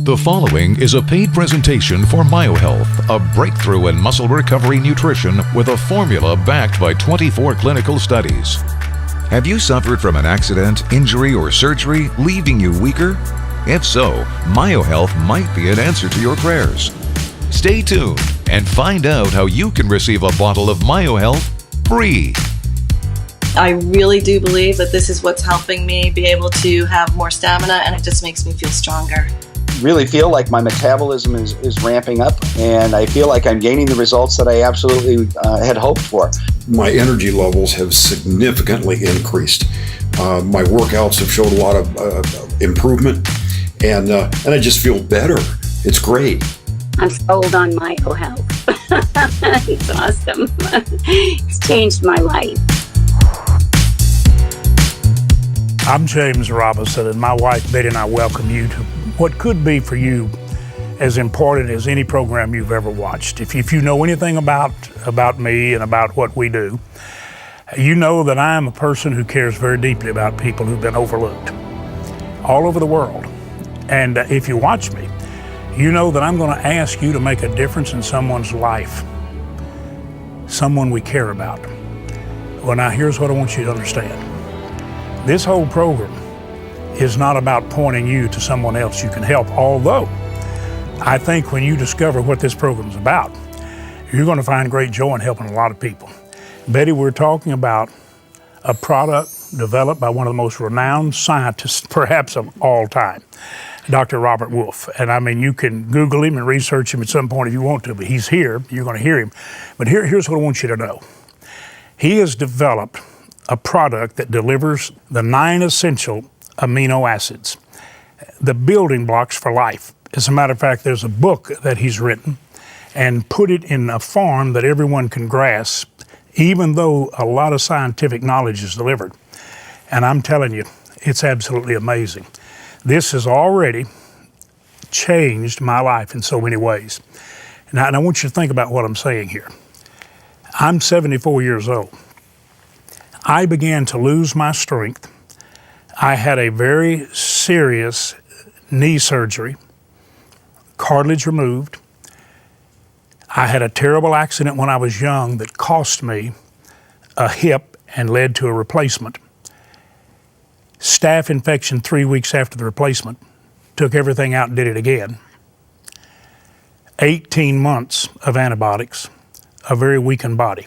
The following is a paid presentation for MyoHealth, a breakthrough in muscle recovery nutrition with a formula backed by 24 clinical studies. Have you suffered from an accident, injury, or surgery, leaving you weaker? If so, MyoHealth might be an answer to your prayers. Stay tuned and find out how you can receive a bottle of MyoHealth free. I really do believe that this is what's helping me be able to have more stamina, and it just makes me feel stronger. Really feel like my metabolism is ramping up, and I feel like I'm gaining the results that I absolutely had hoped for. My energy levels have significantly increased. My workouts have showed a lot of improvement, and I just feel better. It's great. I'm sold on MyoHealth. It's awesome. It's changed my life. I'm James Robison, and my wife Betty and I welcome you to what could be for you as important as any program you've ever watched. If you know anything about me and about what we do, you know that I am a person who cares very deeply about people who've been overlooked all over the world. And if you watch me, you know that I'm going to ask you to make a difference in someone's life, someone we care about. Well, now here's what I want you to understand. This whole program is not about pointing you to someone else you can help, although I think when you discover what this program is about, you're going to find great joy in helping a lot of people. Betty, we're talking about a product developed by one of the most renowned scientists, perhaps of all time, Dr. R.Wolfe. And I mean, you can Google him and research him at some point if you want to, but he's here, you're going to hear him. But here's what I want you to know. He has developed a product that delivers the 9 essential amino acids, the building blocks for life. As a matter of fact, there's a book that he's written and put it in a form that everyone can grasp, even though a lot of scientific knowledge is delivered. And I'm telling you, it's absolutely amazing. This has already changed my life in so many ways. Now, and I want you to think about what I'm saying here. I'm 74 years old. I began to lose my strength. I had a very serious knee surgery, cartilage removed. I had a terrible accident when I was young that cost me a hip and led to a replacement. Staph infection 3 weeks after the replacement, took everything out and did it again. 18 months of antibiotics, a very weakened body.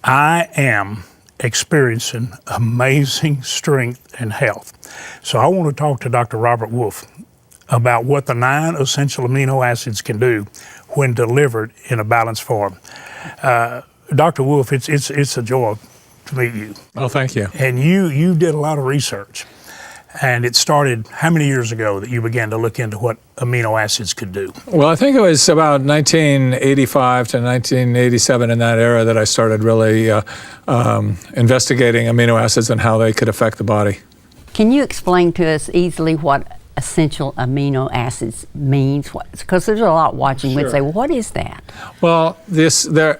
I am experiencing amazing strength and health. So I want to talk to Dr. R.Wolfe about what the 9 essential amino acids can do when delivered in a balanced form. Dr. Wolfe, it's a joy to meet you. Oh, thank you. And you did a lot of research. And it started how many years ago that you began to look into what amino acids could do? Well, I think it was about 1985 to 1987, in that era, that I started really investigating amino acids and how they could affect the body. Can you explain to us easily what essential amino acids means? Because there's a lot watching would say, well, what is that? Well,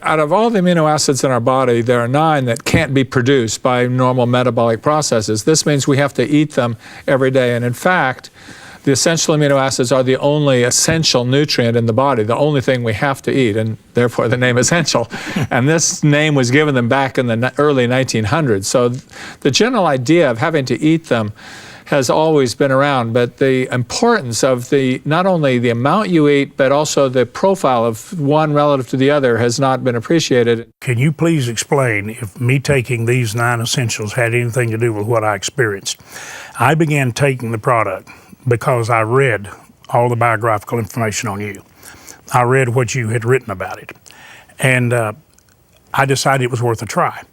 out of all the amino acids in our body, there are 9 that can't be produced by normal metabolic processes. This means we have to eat them every day. And in fact, the essential amino acids are the only essential nutrient in the body, the only thing we have to eat, and therefore the name essential. And this name was given them back in the early 1900s. So the general idea of having to eat them has always been around, but the importance of not only the amount you eat, but also the profile of one relative to the other has not been appreciated. Can you please explain if me taking these 9 essentials had anything to do with what I experienced? I began taking the product because I read all the biographical information on you. I read what you had written about it. And I decided it was worth a try.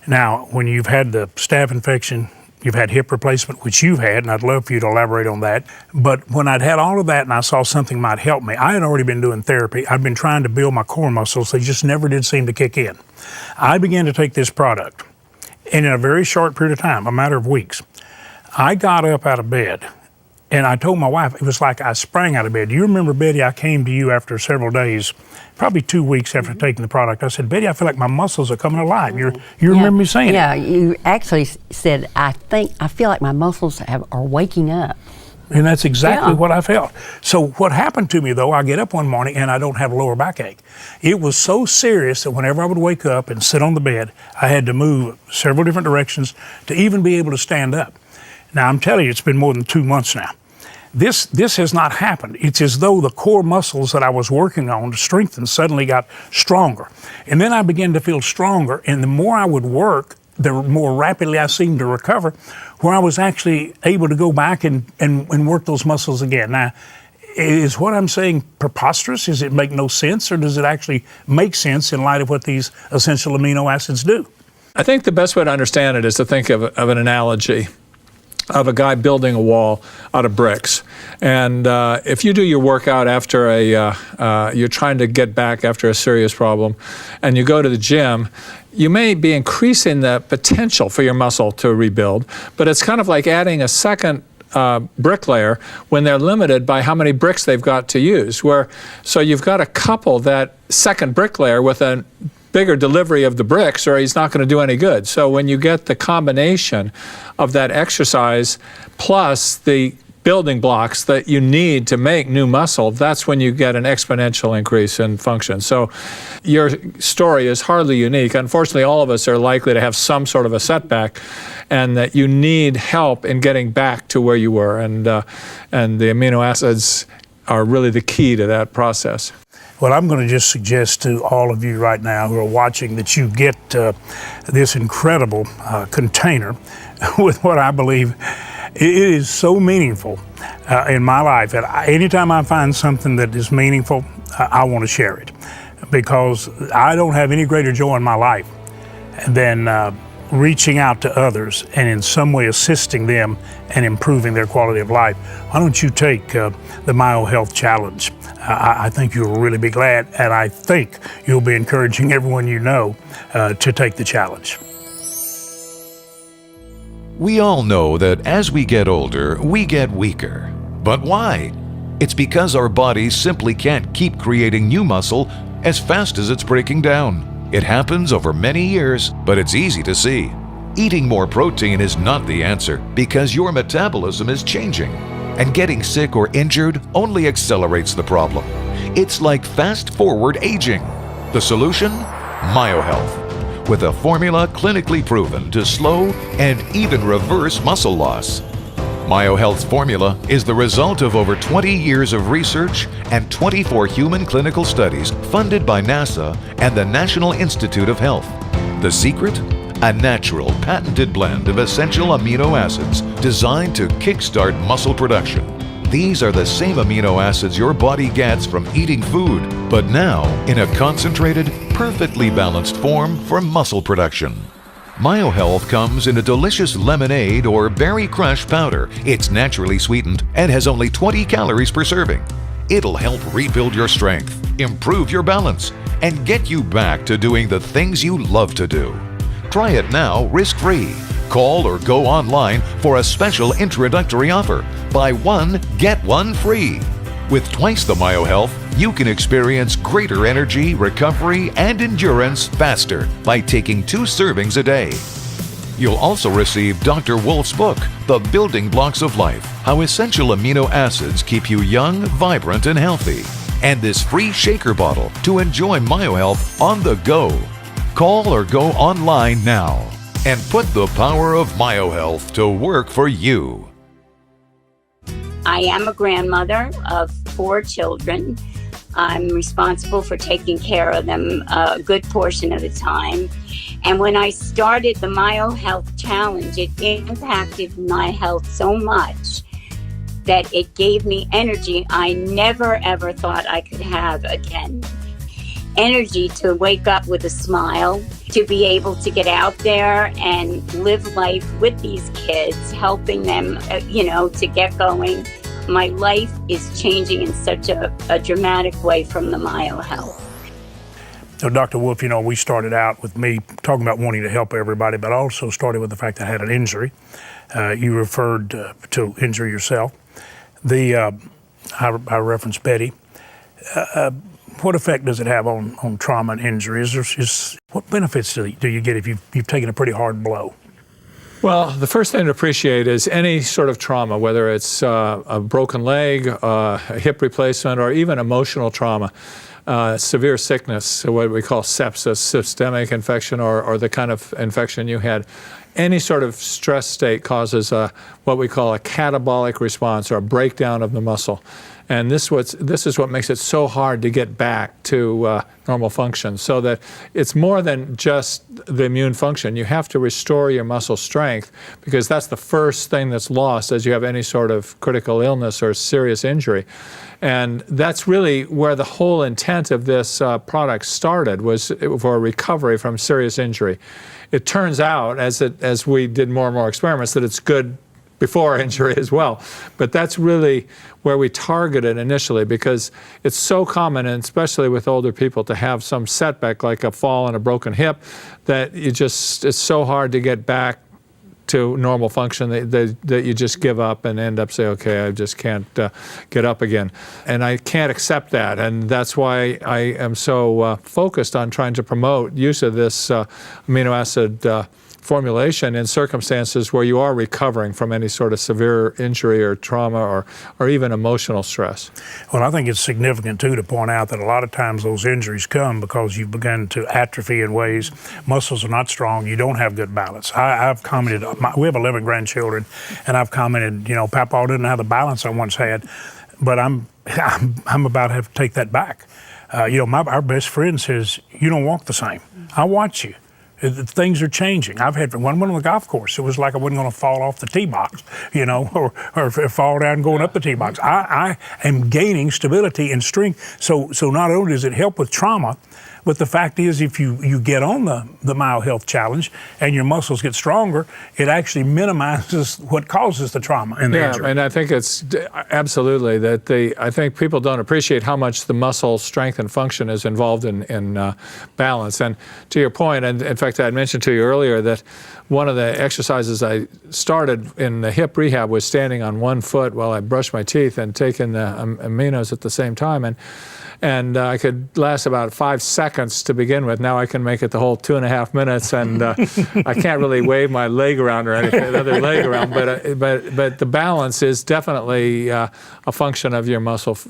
Now, when you've had the staph infection, you've had hip replacement, which you've had, and I'd love for you to elaborate on that. But when I'd had all of that and I saw something might help me, I had already been doing therapy. I'd been trying to build my core muscles. They just never did seem to kick in. I began to take this product, and in a very short period of time, a matter of weeks, I got up out of bed, and I told my wife, it was like I sprang out of bed. Do you remember, Betty, I came to you after several days, probably 2 weeks after taking the product. I said, Betty, I feel like my muscles are coming alive. You remember me saying Yeah, you actually said, I feel like my muscles are waking up. And that's exactly Yeah. what I felt. So what happened to me, though, I get up one morning and I don't have a lower backache. It was so serious that whenever I would wake up and sit on the bed, I had to move several different directions to even be able to stand up. Now, I'm telling you, it's been more than 2 months now. This has not happened. It's as though the core muscles that I was working on to strengthen suddenly got stronger. And then I began to feel stronger, and the more I would work, the more rapidly I seemed to recover, where I was actually able to go back and work those muscles again. Now, is what I'm saying preposterous? Does it make no sense, or does it actually make sense in light of what these essential amino acids do? I think the best way to understand it is to think of an analogy of a guy building a wall out of bricks. And if you do your workout after you're trying to get back after a serious problem, and you go to the gym, you may be increasing the potential for your muscle to rebuild, but it's kind of like adding a second bricklayer when they're limited by how many bricks they've got to use. So you've got to couple that second bricklayer with a bigger delivery of the bricks, or he's not going to do any good. So when you get the combination of that exercise plus the building blocks that you need to make new muscle, that's when you get an exponential increase in function. So your story is hardly unique. Unfortunately, all of us are likely to have some sort of a setback, and that you need help in getting back to where you were. And the amino acids are really the key to that process. Well, I'm going to just suggest to all of you right now who are watching that you get this incredible container with what I believe it is so meaningful in my life that anytime I find something that is meaningful, I want to share it, because I don't have any greater joy in my life than reaching out to others and in some way assisting them and improving their quality of life. Why don't you take the MyoHealth Challenge? I think you'll really be glad, and I think you'll be encouraging everyone you know to take the challenge. We all know that as we get older, we get weaker. But why? It's because our bodies simply can't keep creating new muscle as fast as it's breaking down. It happens over many years, but it's easy to see. Eating more protein is not the answer, because your metabolism is changing. And getting sick or injured only accelerates the problem. It's like fast-forward aging. The solution? MyoHealth, with a formula clinically proven to slow and even reverse muscle loss. MyoHealth's formula is the result of over 20 years of research and 24 human clinical studies funded by NASA and the National Institute of Health. The secret? A natural, patented blend of essential amino acids designed to kickstart muscle production. These are the same amino acids your body gets from eating food, but now in a concentrated, perfectly balanced form for muscle production. MyoHealth comes in a delicious lemonade or berry crush powder. It's naturally sweetened and has only 20 calories per serving. It'll help rebuild your strength, improve your balance, and get you back to doing the things you love to do. Try it now, risk-free. Call or go online for a special introductory offer. Buy one, get one free. With twice the MyoHealth, you can experience greater energy, recovery, and endurance faster by taking 2 servings a day. You'll also receive Dr. Wolfe's book, The Building Blocks of Life, How Essential Amino Acids Keep You Young, Vibrant, and Healthy, and this free shaker bottle to enjoy MyoHealth on the go. Call or go online now and put the power of MyoHealth to work for you. I am a grandmother of 4 children. I'm responsible for taking care of them a good portion of the time. And when I started the MyoHealth Challenge, it impacted my health so much that it gave me energy I never ever thought I could have again. Energy to wake up with a smile, to be able to get out there and live life with these kids, helping them, to get going. My life is changing in such a dramatic way from the MyoHealth. So, Dr. Wolfe, we started out with me talking about wanting to help everybody, but also started with the fact that I had an injury. You referred to injury yourself. I referenced Betty. What effect does it have on trauma and injury? What benefits do you get if you've taken a pretty hard blow? Well, the first thing to appreciate is any sort of trauma, whether it's a broken leg, a hip replacement, or even emotional trauma, severe sickness, so what we call sepsis, systemic infection, or the kind of infection you had. Any sort of stress state causes what we call a catabolic response, or a breakdown of the muscle. And this is what makes it so hard to get back to normal function, so that it's more than just the immune function. You have to restore your muscle strength, because that's the first thing that's lost as you have any sort of critical illness or serious injury. And that's really where the whole intent of this product started, was for recovery from serious injury. It turns out, as we did more and more experiments, that it's good before injury as well. But that's really where we targeted initially, because it's so common, and especially with older people, to have some setback like a fall and a broken hip, that it's so hard to get back to normal function that you just give up and end up saying, okay, I just can't get up again. And I can't accept that. And that's why I am so focused on trying to promote use of this amino acid formulation in circumstances where you are recovering from any sort of severe injury or trauma or even emotional stress. Well, I think it's significant, too, to point out that a lot of times those injuries come because you've begun to atrophy in ways. Muscles are not strong. You don't have good balance. I've commented, we have 11 grandchildren, and I've commented, Papa didn't have the balance I once had, but I'm about to have to take that back. Our best friend says, you don't walk the same. I watch you. Things are changing. I've had one on the golf course. It was like I wasn't going to fall off the tee box, or fall down going up the tee box. I am gaining stability and strength. So not only does it help with trauma, but the fact is, if you get on the Myo Health Challenge and your muscles get stronger, it actually minimizes what causes the trauma and the injury. And I think it's absolutely that I think people don't appreciate how much the muscle strength and function is involved in balance. And to your point, and in fact, I had mentioned to you earlier that one of the exercises I started in the hip rehab was standing on one foot while I brushed my teeth and taking the aminos at the same time. And I could last about 5 seconds to begin with. Now I can make it the whole 2.5 minutes, and I can't really wave my leg around or anything, the other leg around. But the balance is definitely a function of your muscles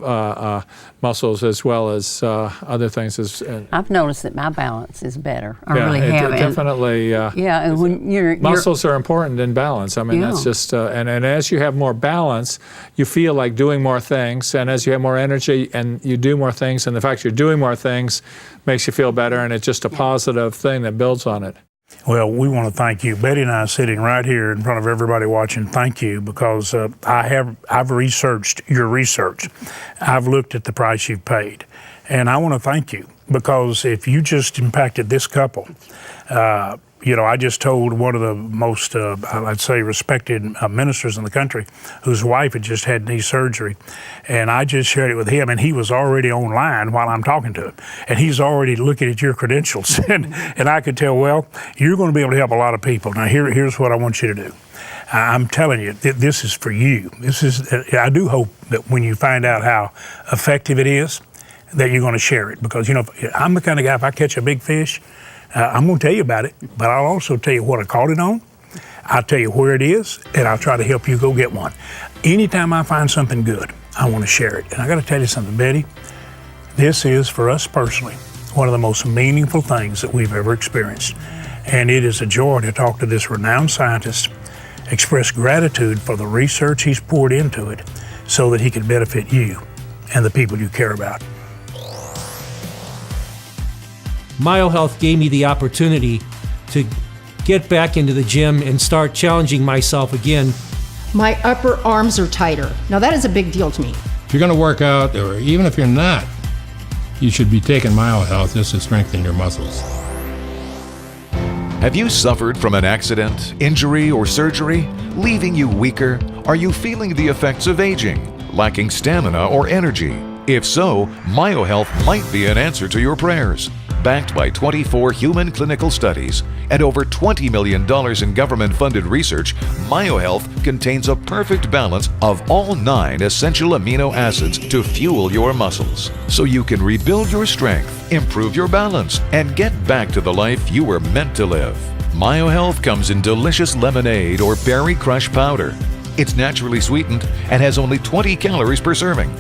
as well as other things. I've noticed that my balance is better. I really have. Definitely. And when muscles are important in balance. I mean, that's just and as you have more balance, you feel like doing more things, and as you have more energy and you do more things, and the fact you're doing more things makes you feel better, and it's just a positive thing that builds on it. Well, we want to thank you. Betty and I are sitting right here in front of everybody watching. Thank you, because I've researched your research. I've looked at the price you've paid, and I want to thank you, because if you just impacted this couple, I just told one of the most, I'd say, respected ministers in the country, whose wife had just had knee surgery, and I just shared it with him, and he was already online while I'm talking to him, and he's already looking at your credentials, and I could tell, well, you're going to be able to help a lot of people. Now, here's what I want you to do. I'm telling you, this is for you. I do hope that when you find out how effective it is, that you're going to share it, because, I'm the kind of guy, if I catch a big fish, I'm going to tell you about it, but I'll also tell you what I caught it on. I'll tell you where it is, and I'll try to help you go get one. Anytime I find something good, I want to share it. And I got to tell you something, Betty. This is, for us personally, one of the most meaningful things that we've ever experienced. And it is a joy to talk to this renowned scientist, express gratitude for the research he's poured into it so that he can benefit you and the people you care about. Myo Health gave me the opportunity to get back into the gym and start challenging myself again. My upper arms are tighter. Now that is a big deal to me. If you're going to work out, or even if you're not, you should be taking Myo Health just to strengthen your muscles. Have you suffered from an accident, injury, or surgery, leaving you weaker? Are you feeling the effects of aging, lacking stamina or energy? If so, Myo Health might be an answer to your prayers. Backed by 24 human clinical studies and over $20 million in government-funded research, MyoHealth contains a perfect balance of all 9 essential amino acids to fuel your muscles, so you can rebuild your strength, improve your balance, and get back to the life you were meant to live. MyoHealth comes in delicious lemonade or berry crush powder. It's naturally sweetened and has only 20 calories per serving.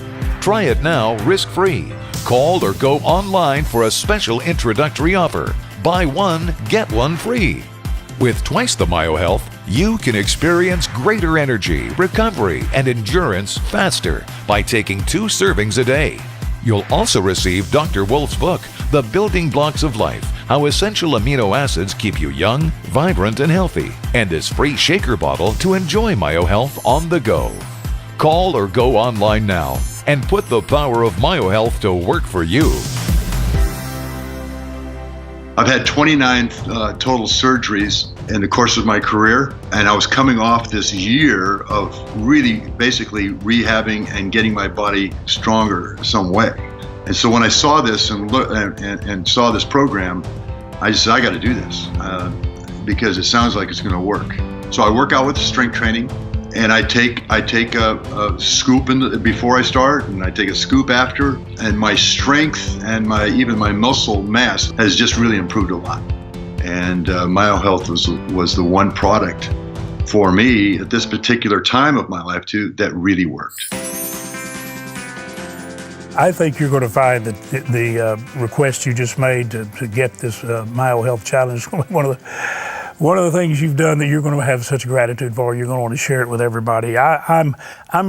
Try it now, risk-free. Call or go online for a special introductory offer. Buy one, get one free. With twice the MyoHealth, you can experience greater energy, recovery, and endurance faster by taking 2 servings a day. You'll also receive Dr. Wolfe's book, The Building Blocks of Life, How Essential Amino Acids Keep You Young, Vibrant, and Healthy, and this free shaker bottle to enjoy MyoHealth on the go. Call or go online now and put the power of MyoHealth to work for you. I've had 29 total surgeries in the course of my career, and I was coming off this year of really basically rehabbing and getting my body stronger some way. And so when I saw this and saw this program, I just said, I got to do this because it sounds like it's going to work. So I work out with strength training. And I take a scoop before I start, and I take a scoop after, and my strength and even my muscle mass has just really improved a lot. And MyoHealth was the one product for me at this particular time of my life too that really worked. I think you're going to find that the request you just made to get this MyoHealth challenge one of the things you've done that you're going to have such gratitude for. You're going to want to share it with everybody. I'm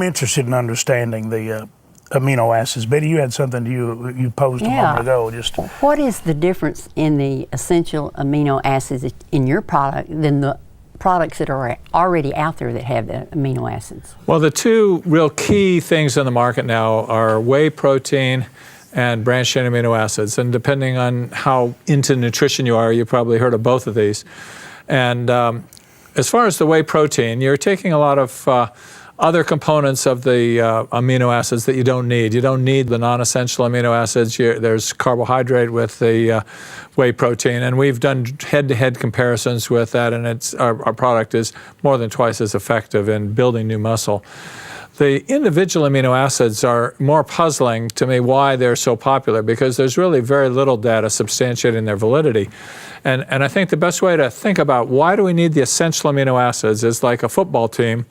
interested in understanding the amino acids. Betty, you had something you posed a moment ago. What is the difference in the essential amino acids in your product than the products that are already out there that have the amino acids? Well, the 2 real key things in the market now are whey protein and branched-chain amino acids. And depending on how into nutrition you are, you've probably heard of both of these. And as far as the whey protein, you're taking a lot of other components of the amino acids that you don't need. You don't need the non-essential amino acids. There's carbohydrate with the whey protein, and we've done head-to-head comparisons with that, and our product is more than twice as effective in building new muscle. The individual amino acids are more puzzling to me why they're so popular, because there's really very little data substantiating their validity. And I think the best way to think about why do we need the essential amino acids is like a football team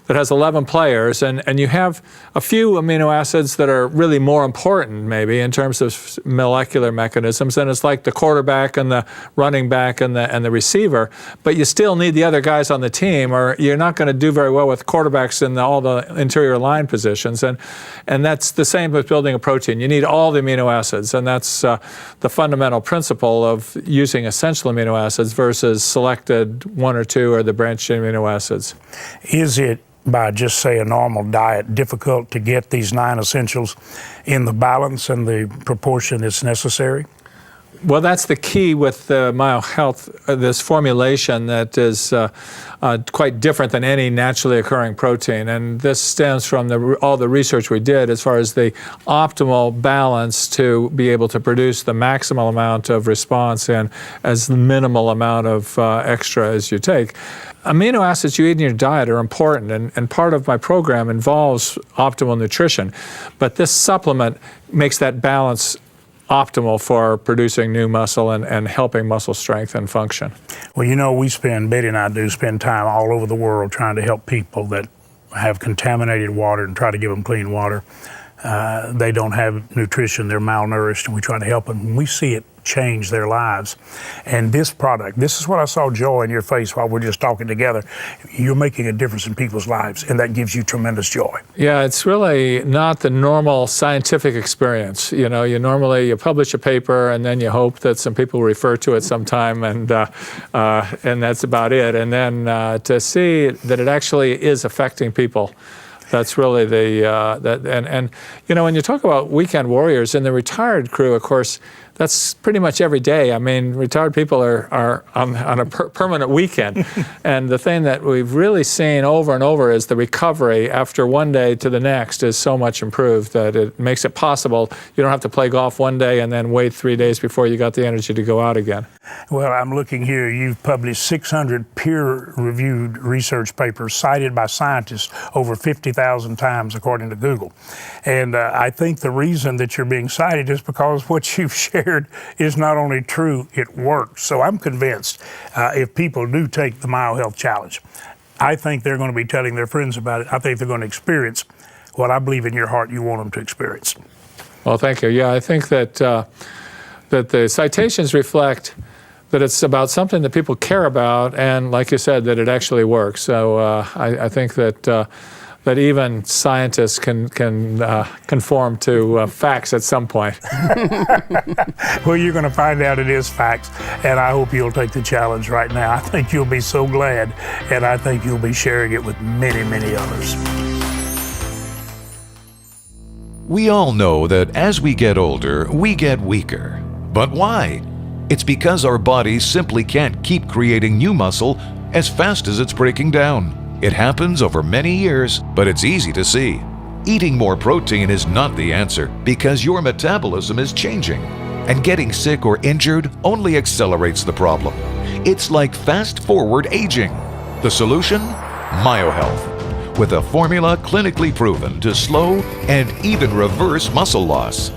that has 11 players, and you have a few amino acids that are really more important maybe in terms of molecular mechanisms, and it's like the quarterback and the running back and the receiver, but you still need the other guys on the team, or you're not going to do very well with quarterbacks in all the interior line positions, and that's the same with building a protein. You need all the amino acids, and that's the fundamental principle of using essential amino acids versus selected 1 or 2 or the branched-chain amino acids. Is it, by just say a normal diet, difficult to get these 9 essentials in the balance and the proportion that's necessary? Well, that's the key with MyoHealth, this formulation that is quite different than any naturally occurring protein. And this stems from all the research we did as far as the optimal balance to be able to produce the maximal amount of response and as minimal amount of extra as you take. Amino acids you eat in your diet are important, and part of my program involves optimal nutrition. But this supplement makes that balance optimal for producing new muscle and helping muscle strength and function. Well, you know, Betty and I do spend time all over the world trying to help people that have contaminated water and try to give them clean water. They don't have nutrition, they're malnourished, and we try to help them. And we see it change their lives. And this product, this is what I saw joy in your face while we're just talking together. You're making a difference in people's lives, and that gives you tremendous joy. Yeah, it's really not the normal scientific experience. You know, you publish a paper and then you hope that some people refer to it sometime, and that's about it. And then to see that it actually is affecting people, that's really and you know, when you talk about weekend warriors in the retired crew, of course, that's pretty much every day. I mean, retired people are on a permanent weekend. And the thing that we've really seen over and over is the recovery after one day to the next is so much improved that it makes it possible. You don't have to play golf one day and then wait 3 days before you got the energy to go out again. Well, I'm looking here. You've published 600 peer-reviewed research papers cited by scientists over 50,000 times, according to Google. And I think the reason that you're being cited is because what you've shared is not only true, it works. So I'm convinced if people do take the MyoHealth Challenge, I think they're going to be telling their friends about it. I think they're going to experience what I believe in your heart you want them to experience. Well, thank you. Yeah, I think that that the citations reflect that it's about something that people care about, and like you said, that it actually works. So I think that that even scientists can conform to facts at some point. Well, you're going to find out it is facts, and I hope you'll take the challenge right now. I think you'll be so glad, and I think you'll be sharing it with many, many others. We all know that as we get older, we get weaker. But why? It's because our bodies simply can't keep creating new muscle as fast as it's breaking down. It happens over many years, but it's easy to see. Eating more protein is not the answer because your metabolism is changing, and getting sick or injured only accelerates the problem. It's like fast-forward aging. The solution? MyoHealth, with a formula clinically proven to slow and even reverse muscle loss.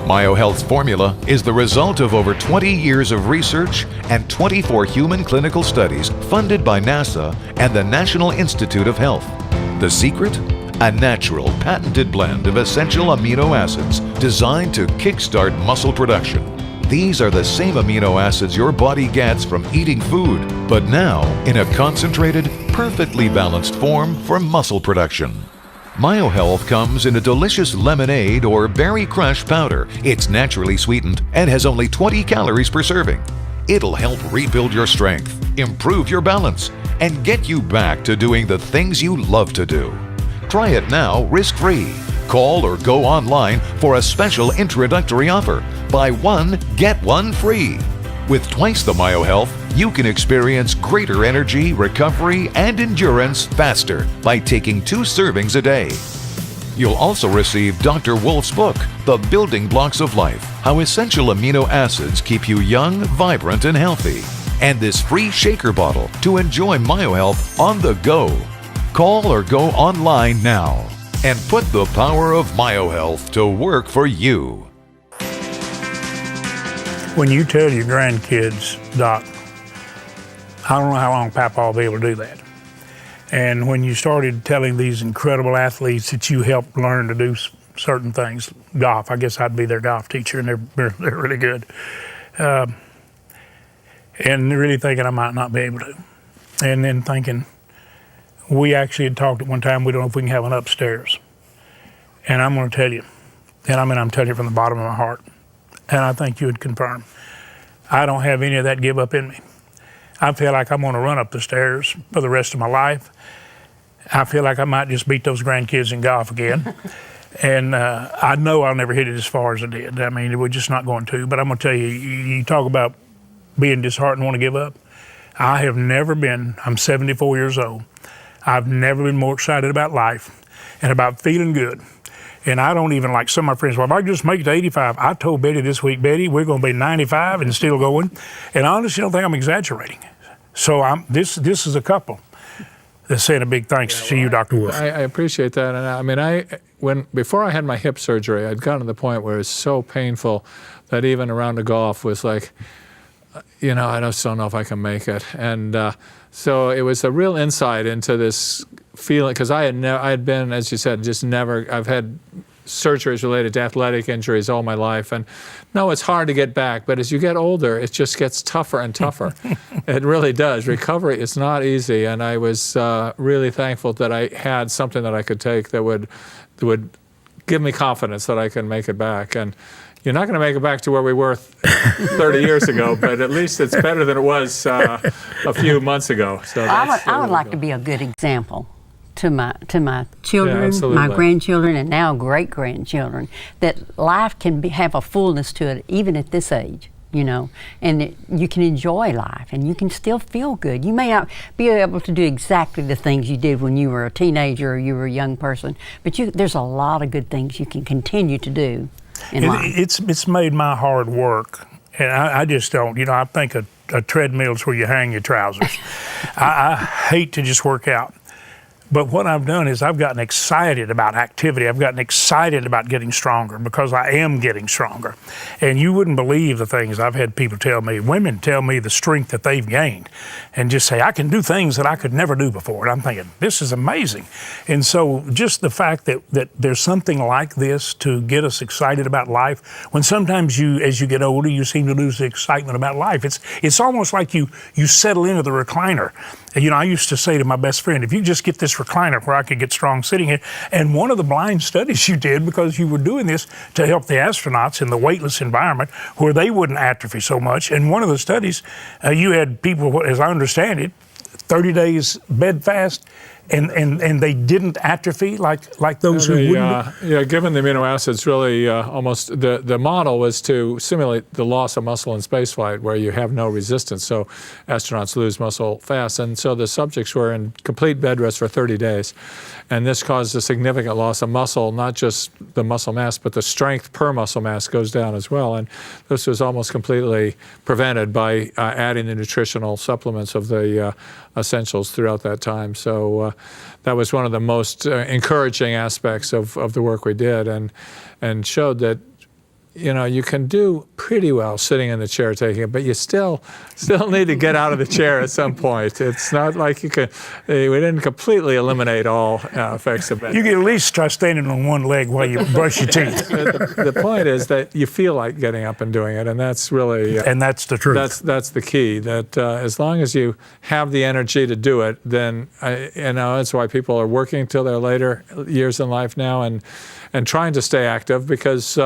MyoHealth's formula is the result of over 20 years of research and 24 human clinical studies funded by NASA and the National Institute of Health. The secret? A natural, patented blend of essential amino acids designed to kickstart muscle production. These are the same amino acids your body gets from eating food, but now in a concentrated, perfectly balanced form for muscle production. MyoHealth comes in a delicious lemonade or berry crush powder. It's naturally sweetened and has only 20 calories per serving. It'll help rebuild your strength, improve your balance, and get you back to doing the things you love to do. Try it now risk-free. Call or go online for a special introductory offer. Buy one, get one free. With twice the MyoHealth, you can experience greater energy, recovery, and endurance faster by taking 2 servings a day. You'll also receive Dr. Wolfe's book, The Building Blocks of Life, How Essential Amino Acids Keep You Young, Vibrant, and Healthy, and this free shaker bottle to enjoy MyoHealth on the go. Call or go online now and put the power of MyoHealth to work for you. When you tell your grandkids, Doc, I don't know how long Papa will be able to do that. And when you started telling these incredible athletes that you helped learn to do certain things, golf, I guess I'd be their golf teacher, and they're really good. And really thinking I might not be able to. And then thinking, we actually had talked at one time, we don't know if we can have one upstairs. And I'm going to tell you, and I'm telling you from the bottom of my heart, and I think you would confirm, I don't have any of that give up in me. I feel like I'm going to run up the stairs for the rest of my life. I feel like I might just beat those grandkids in golf again. And I know I'll never hit it as far as I did. I mean, we're just not going to. But I'm going to tell you, you talk about being disheartened, want to give up. I have never been, I'm 74 years old. I've never been more excited about life and about feeling good. And I don't even, like some of my friends, well, if I could just make it to 85, I told Betty this week, Betty, we're going to be 95 and still going. And I honestly don't think I'm exagerating. So this is a couple that's saying a big thanks to you, Dr. Wolfe. I appreciate that. And I mean, before I had my hip surgery, I'd gotten to the point where it was so painful that even a round of golf was like, I just don't know if I can make it. And so it was a real insight into this feeling, because I had been, as you said, I've had surgeries related to athletic injuries all my life. And no, it's hard to get back, but as you get older, it just gets tougher and tougher. It really does. Recovery is not easy. And I was really thankful that I had something that I could take that would give me confidence that I can make it back. And you're not going to make it back to where we were 30 years ago, but at least it's better than it was a few months ago. So I would like to be a good example to my children, my grandchildren, and now great-grandchildren, that life can have a fullness to it even at this age, you know, and you can enjoy life and you can still feel good. You may not be able to do exactly the things you did when you were a teenager or you were a young person, but there's a lot of good things you can continue to do in life. It's made my hard work, and I just don't, you know, I think a treadmill's where you hang your trousers. I hate to just work out. But what I've done is I've gotten excited about activity. I've gotten excited about getting stronger because I am getting stronger. And you wouldn't believe the things I've had people tell me, women tell me the strength that they've gained and just say, I can do things that I could never do before. And I'm thinking, this is amazing. And so just the fact that there's something like this to get us excited about life, when sometimes as you get older, you seem to lose the excitement about life. It's almost like you settle into the recliner. You know, I used to say to my best friend, if you just get this recliner where I could get strong sitting here, and one of the blind studies you did, because you were doing this to help the astronauts in the weightless environment where they wouldn't atrophy so much, and one of the studies, you had people, as I understand it, 30 days bed fast, and they didn't atrophy like those who wouldn't. Yeah, given the amino acids, really almost the model was to simulate the loss of muscle in spaceflight, where you have no resistance, so astronauts lose muscle fast, and so the subjects were in complete bed rest for 30 days, and this caused a significant loss of muscle, not just the muscle mass, but the strength per muscle mass goes down as well, and this was almost completely prevented by adding the nutritional supplements of the essentials throughout that time. So that was one of the most encouraging aspects of the work we did, and showed that, you know, you can do pretty well sitting in the chair taking it, but you still need to get out of the chair at some point. It's not like we didn't completely eliminate all effects of it. You can at least try standing on one leg while you brush your teeth. The point is that you feel like getting up and doing it, and that's really... and that's the truth. That's the key, that as long as you have the energy to do it, then, you know, that's why people are working till their later years in life now and trying to stay active, because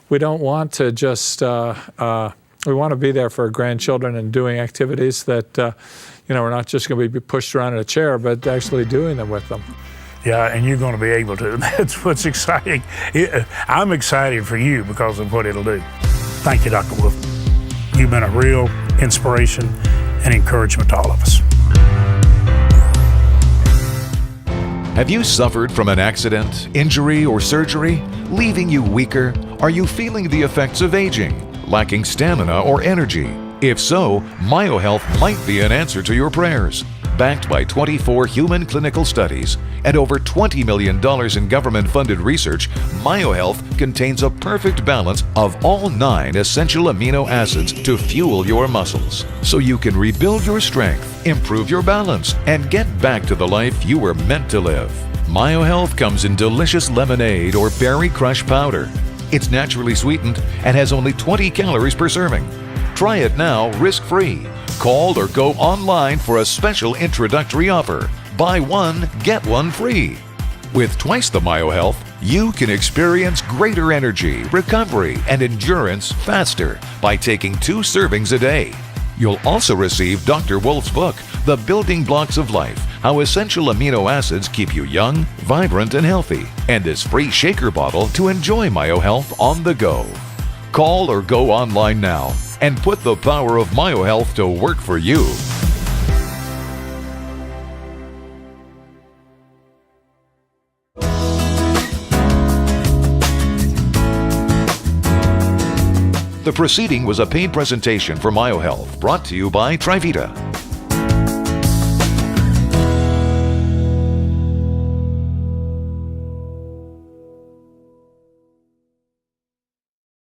we don't want to just, we want to be there for grandchildren and doing activities that, you know, we're not just going to be pushed around in a chair, but actually doing them with them. Yeah, and you're going to be able to. That's what's exciting. I'm excited for you because of what it'll do. Thank you, Dr. Wolfe. You've been a real inspiration and encouragement to all of us. Have you suffered from an accident, injury, or surgery, leaving you weaker? Are you feeling the effects of aging, lacking stamina or energy? If so, MyoHealth might be an answer to your prayers. Backed by 24 human clinical studies and over $20 million in government-funded research, MyoHealth contains a perfect balance of all 9 essential amino acids to fuel your muscles, so you can rebuild your strength, improve your balance, and get back to the life you were meant to live. MyoHealth comes in delicious lemonade or berry crush powder. It's naturally sweetened and has only 20 calories per serving. Try it now, risk-free. Call or go online for a special introductory offer. Buy one, get one free. With twice the MyoHealth, you can experience greater energy, recovery, and endurance faster by taking 2 servings a day. You'll also receive Dr. Wolfe's book, The Building Blocks of Life, How Essential Amino Acids Keep You Young, Vibrant, and Healthy, and this free shaker bottle to enjoy MyoHealth on the go. Call or go online now and put the power of MyoHealth to work for you. The proceeding was a paid presentation for MyoHealth, brought to you by Trivita.